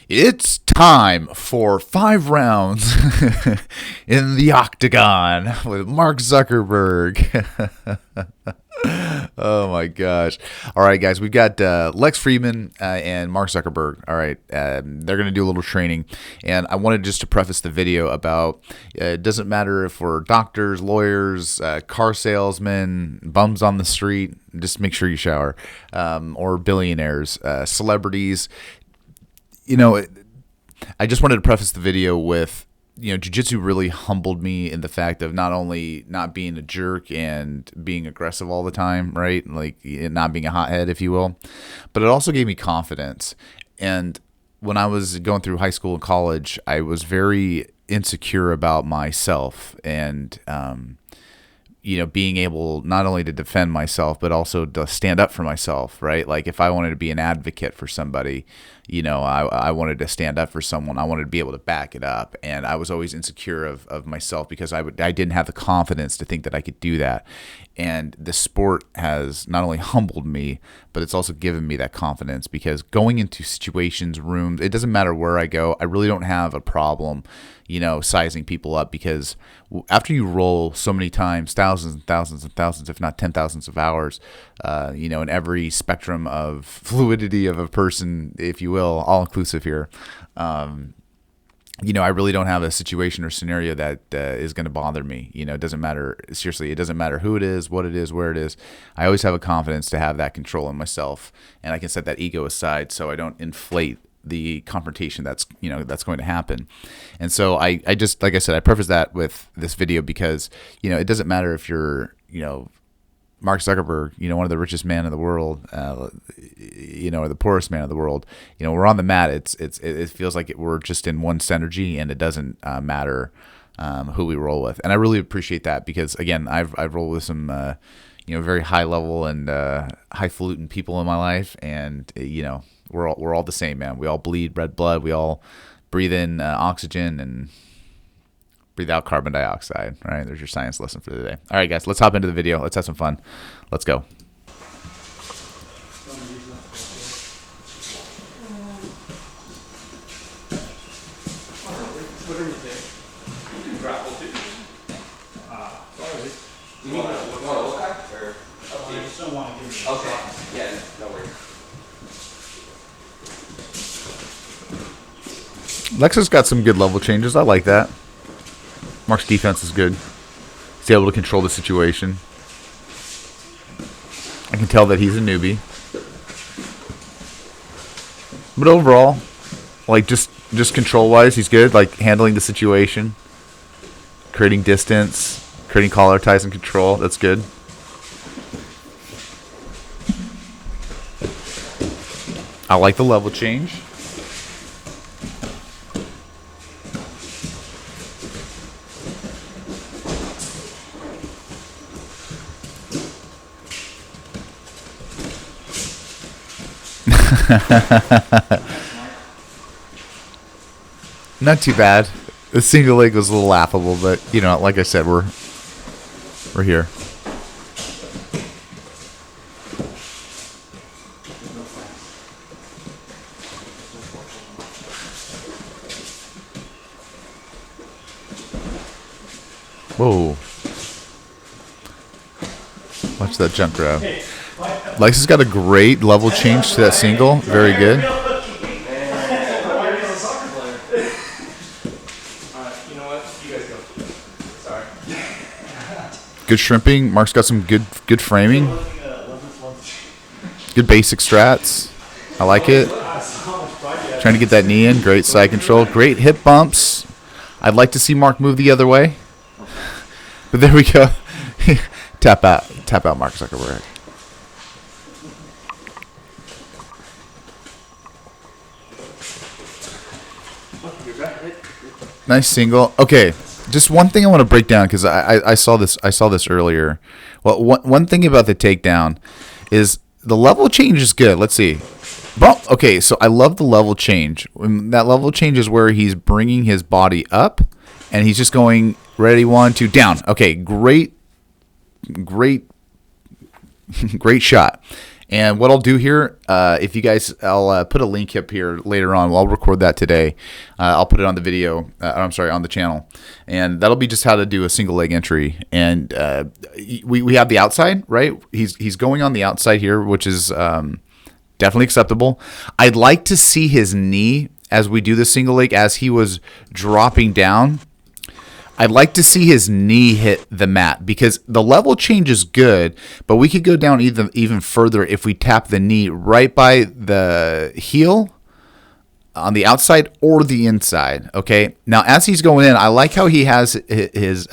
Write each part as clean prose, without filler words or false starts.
It's time for 5 rounds in the octagon with Mark Zuckerberg. Oh my gosh. All right, guys, we've got Lex Friedman and Mark Zuckerberg. All right, they're going to do a little training. And I wanted just to preface the video about it doesn't matter if we're doctors, lawyers, car salesmen, bums on the street, just make sure you shower, or billionaires, celebrities. You know, I just wanted to preface the video with, Jiu Jitsu really humbled me in the fact of not only not being a jerk and being aggressive all the time, right? Like not being a hothead, if you will, but it also gave me confidence. And when I was going through high school and college, I was very insecure about myself and, being able not only to defend myself, but also to stand up for myself, right? Like if I wanted to be an advocate for somebody, I wanted to stand up for someone. I wanted to be able to back it up. And I was always insecure of myself because I didn't have the confidence to think that I could do that. And the sport has not only humbled me, but it's also given me that confidence because going into situations, rooms, it doesn't matter where I go. I really don't have a problem, sizing people up because after you roll so many times, thousands and thousands and thousands, if not 10,000s of hours, in every spectrum of fluidity of a person, if you will, all inclusive here. I really don't have a situation or scenario that is going to bother me. It doesn't matter. Seriously, it doesn't matter who it is, what it is, where it is. I always have a confidence to have that control in myself, and I can set that ego aside so I don't inflate the confrontation that's going to happen. And so I just, like I said, I preface that with this video because, it doesn't matter if you're, Mark Zuckerberg, one of the richest man in the world, or the poorest man in the world. We're on the mat. It feels like we're just in one synergy, and it doesn't matter who we roll with. And I really appreciate that because, again, I've rolled with some very high level and highfalutin people in my life, and we're all the same, man. We all bleed red blood. We all breathe in oxygen and breathe out carbon dioxide. All right, there's your science lesson for the day. All right, guys, let's hop into the video. Let's have some fun. Let's go. Okay. Yeah, no worries. Lexus got some good level changes. I like that. Mark's defense is good. He's able to control the situation. I can tell that he's a newbie. But overall, like just control-wise, he's good. Like handling the situation, creating distance, creating collar ties and control. That's good. I like the level change. Not too bad. The single leg was a little laughable, but like I said, we're here. Whoa. Watch that jump grab. Lex has got a great level change to that single. Very good. Good shrimping. Mark's got some good framing. Good basic strats. I like it. Trying to get that knee in. Great side control. Great hip bumps. I'd like to see Mark move the other way. But there we go. Tap out Mark Zuckerberg. Nice single. Okay, just one thing I want to break down because I saw this earlier. Well, one thing about the takedown is the level change is good. Let's see. Bump. Okay, so I love the level change. That level change is where he's bringing his body up, and he's just going ready 1, 2 down. Okay, great shot. And what I'll do here, if you guys, I'll put a link up here later on. I'll record that today. I'll put it on the video. I'm sorry, on the channel, and that'll be just how to do a single leg entry. And we have the outside, right? He's going on the outside here, which is definitely acceptable. I'd like to see his knee as we do the single leg as he was dropping down. I'd like to see his knee hit the mat because the level change is good, but we could go down even further if we tap the knee right by the heel on the outside or the inside. Okay. Now, as he's going in, I like how he has his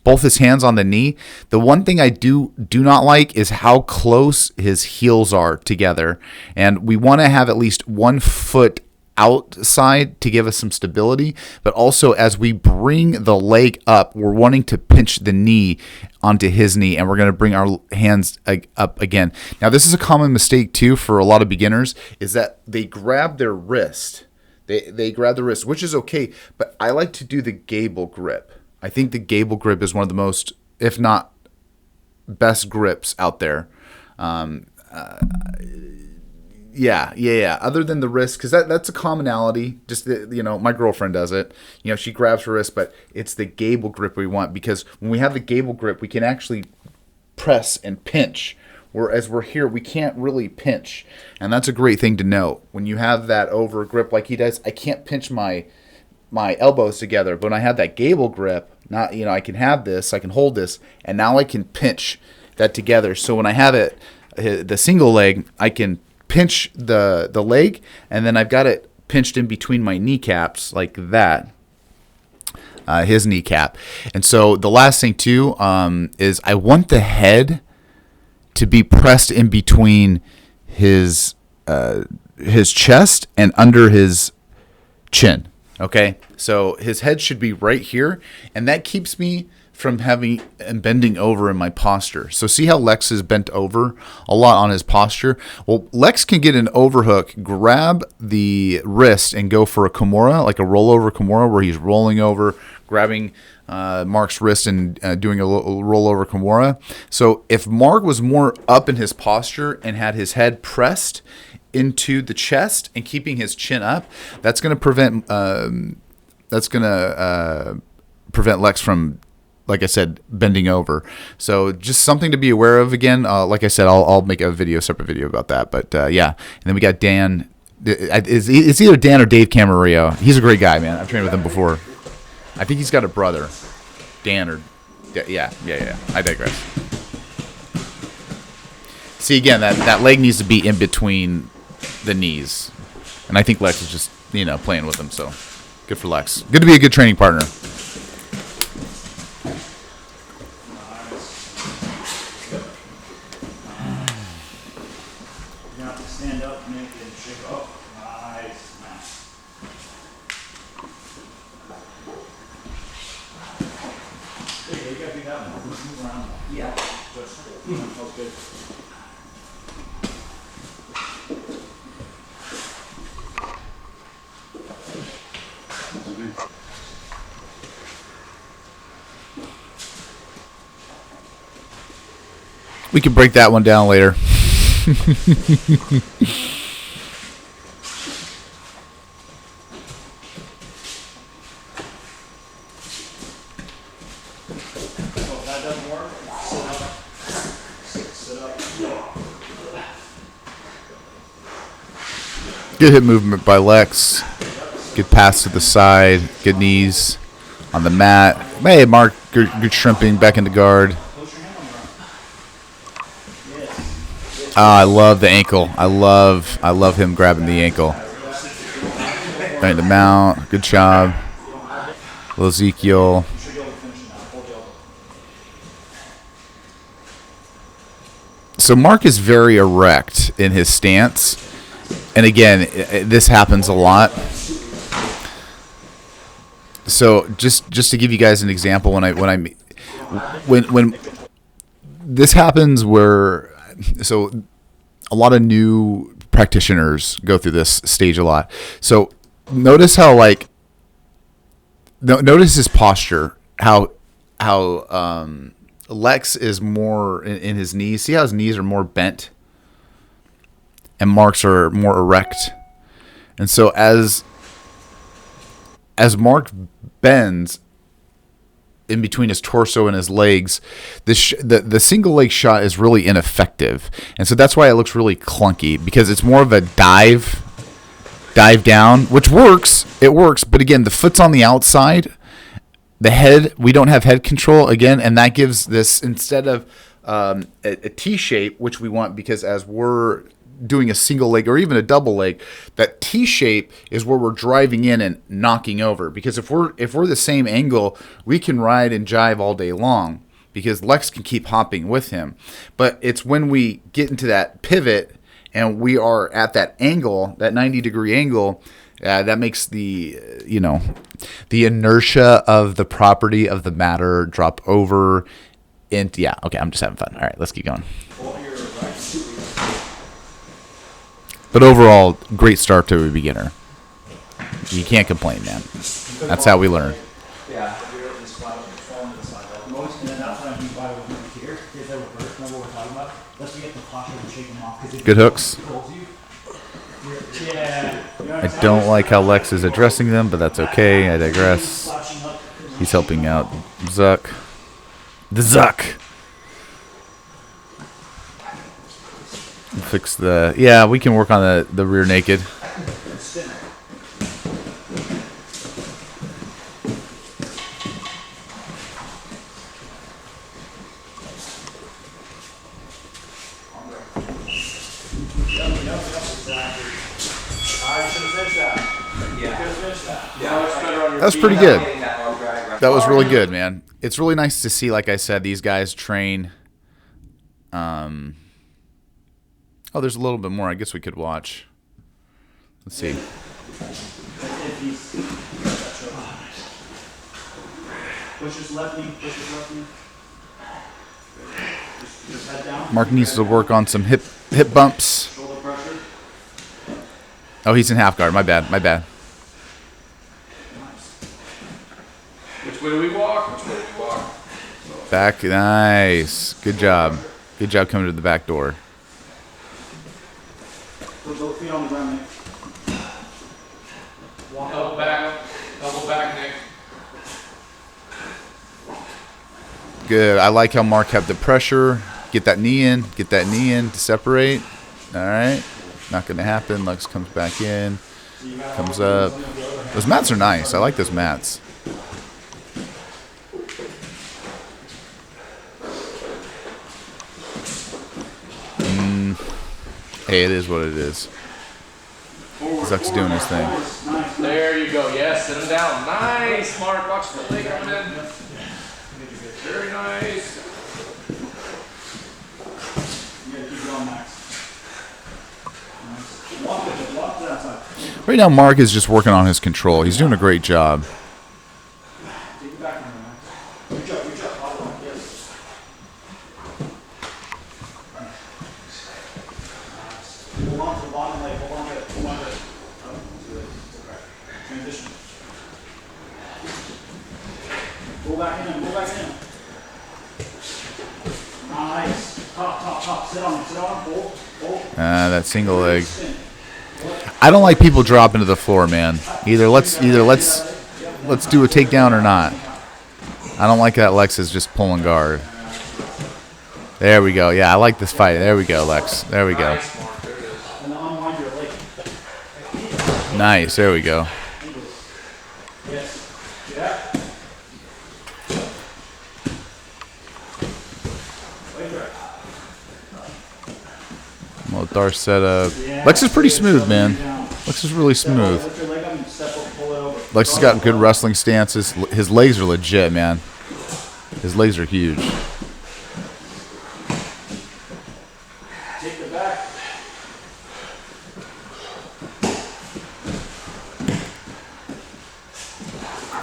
both his hands on the knee. The one thing I do not like is how close his heels are together, and we want to have at least 1 foot outside to give us some stability, but also as we bring the leg up, we're wanting to pinch the knee onto his knee, and we're going to bring our hands up again. Now, this is a common mistake too for a lot of beginners, is that they grab their wrist. They grab the wrist, which is okay, but I like to do the gable grip. I think the gable grip is one of the most, if not best grips out there. Yeah. Other than the wrist, because that's a commonality. Just my girlfriend does it. She grabs her wrist, but it's the gable grip we want, because when we have the gable grip, we can actually press and pinch. Whereas we're here, we can't really pinch, and that's a great thing to know. When you have that over grip like he does, I can't pinch my elbows together. But when I have that gable grip, I can have this, I can hold this, and now I can pinch that together. So when I have it, the single leg, I can pinch the leg, and then I've got it pinched in between my kneecaps like that, his kneecap. And so the last thing too is I want the head to be pressed in between his chest and under his chin. Okay, so his head should be right here, and that keeps me from having and bending over in my posture. So see how Lex is bent over a lot on his posture? Well, Lex can get an overhook, grab the wrist, and go for a Kimura, like a rollover Kimura, where he's rolling over, grabbing Mark's wrist and doing a rollover Kimura. So if Mark was more up in his posture and had his head pressed into the chest and keeping his chin up, that's going to prevent Lex from, like I said, bending over. So just something to be aware of. Again, like I said, I'll make a separate video about that. But yeah, and then we got Dan. It's either Dan or Dave Camarillo. He's a great guy, man. I've trained with him before. I think he's got a brother, Dan or yeah. I digress. See, again, that leg needs to be in between the knees, and I think Lex is just playing with him. So good for Lex. Good to be a good training partner. We can break that one down later. Good hip movement by Lex. Good pass to the side. Good knees on the mat. Hey, Mark, good shrimping back into guard. I love the ankle. I love him grabbing the ankle. Right, the mount. Good job. Little Ezekiel. So Mark is very erect in his stance. And again, this happens a lot. So just to give you guys an example, when this happens, where so a lot of new practitioners go through this stage a lot. So notice how notice his posture, how Lex is more in his knees. See how his knees are more bent? and Mark's are more erect. And so as Mark bends in between his torso and his legs, the single leg shot is really ineffective. And so that's why it looks really clunky, because it's more of a dive down, which works. It works. But again, the foot's on the outside. The head, we don't have head control again. And that gives this, instead of a T shape, which we want, because as we're doing a single leg or even a double leg, that T shape is where we're driving in and knocking over. Because if we're the same angle, we can ride and jive all day long, because Lex can keep hopping with him. But it's when we get into that pivot and we are at that angle, that 90-degree angle, that makes the inertia of the property of the matter drop over. And yeah, okay, I'm just having fun. All right, let's keep going. But overall, great start to a beginner. You can't complain, man. That's how we learn. Yeah. Good hooks. I don't like how Lex is addressing them, but that's okay. I digress. He's helping out Zuck. The Zuck. Fix the... Yeah, we can work on the rear naked. That's pretty good. That was really good, man. It's really nice to see, like I said, these guys train. Oh, there's a little bit more I guess we could watch. Let's see. Mark needs to work on some hip bumps. Oh, he's in half guard. My bad. Which way do we walk? Back. Nice. Good job. Good job coming to the back door. Both feet on the ground, Nick. Double back, Nick. Good. I like how Mark kept the pressure. Get that knee in to separate. All right. Not going to happen. Lex comes back in. Comes up. Those mats are nice. I like those mats. Hey, it is what it is. Zuck's doing his thing. There you go. Yes, sit him down. Nice, Mark. Watch the leg coming in. Very nice. Right now, Mark is just working on his control. He's doing a great job. Go back in. Nice. Top. Sit on. Hold. That single leg. I don't like people dropping to the floor, man. Either let's do a takedown or not. I don't like that Lex is just pulling guard. There we go. Yeah, I like this fight. There we go, Lex. There we go. Nice. There we go. Well, Darth setup. Lex is pretty smooth, man. Lex is really smooth. Lex has got good wrestling stances. His legs are legit, man. His legs are huge.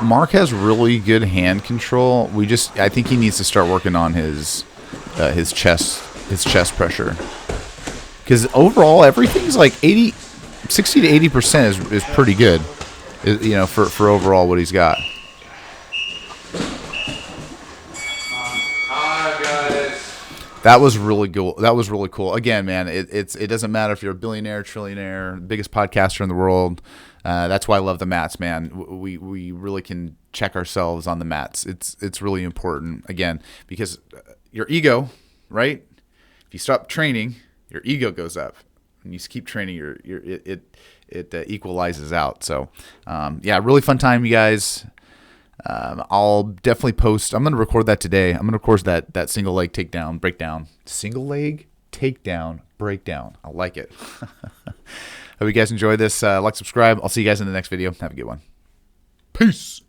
Mark has really good hand control. I think he needs to start working on his chest pressure. Because overall, everything's like 60 to 80% is pretty good, for overall what he's got. That was really cool. That was really cool. Again, man, it doesn't matter if you're a billionaire, trillionaire, biggest podcaster in the world. That's why I love the mats, man. We really can check ourselves on the mats. It's really important, again, because your ego, right? If you stop training, your ego goes up. And you keep training, it equalizes out. So, yeah, really fun time, you guys. I'll definitely post. I'm going to record that today. I'm going to record that single leg takedown, breakdown. Single leg takedown, breakdown. I like it. Hope you guys enjoyed this. Like, subscribe. I'll see you guys in the next video. Have a good one. Peace.